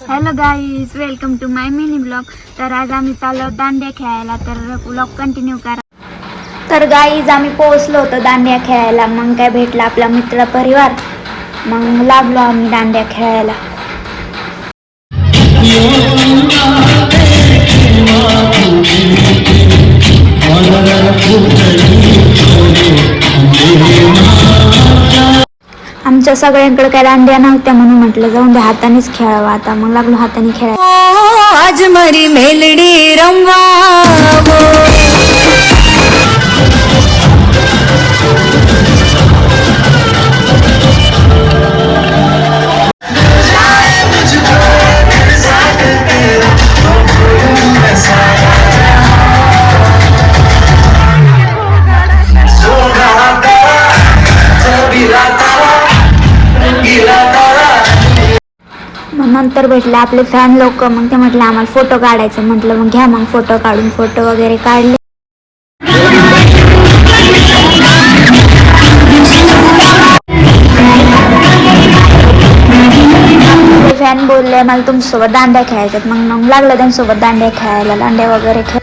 Hello guys, welcome to my mini blog. तर आज आम्ही चाललो दांडिया खेळायला, तर ब्लॉग कंटिन्यू करा. तर गाईज आम्ही पोहोचलो होतो दांडिया खेळायला. मग काय भेटला आपला मित्र परिवार, मग लागलो आम्ही दांडिया खेळायला. आमच्या सगळ्यांकडे काय दांड्या नव्हत्या, म्हणून म्हटलं जाऊन दे, हातानेच खेळावं. आता मग लागलो हाताने खेळायला. आज मरी मेलडी रंगवावो. मग नंतर भेटले आपले फॅन लोक. मग ते म्हटलं आम्हाला फोटो काढायचं. म्हटलं मग घ्या मग फोटो काढून. फोटो वगैरे काढले. फॅन बोलले मला तुमच्यासोबत दांड्या खेळायच्यात. मग लागलं त्यांच्यासोबत दांड्या खेळायला. दांड्या वगैरे खेळ.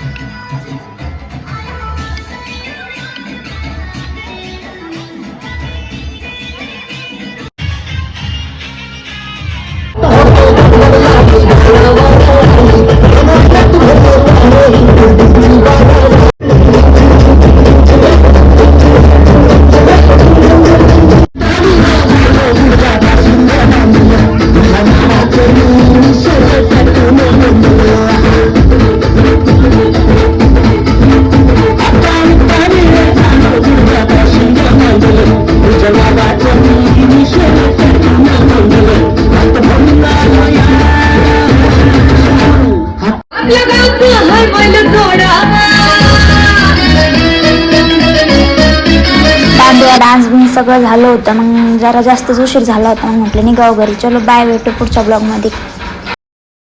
दांडिया डान्स बिन्स सगळं झालं होतं. मग जरा जास्तच उशीर झाला होता. मग म्हटलं निघाव घरी. चलो बाय, भेटू पुढच्या ब्लॉग मध्ये.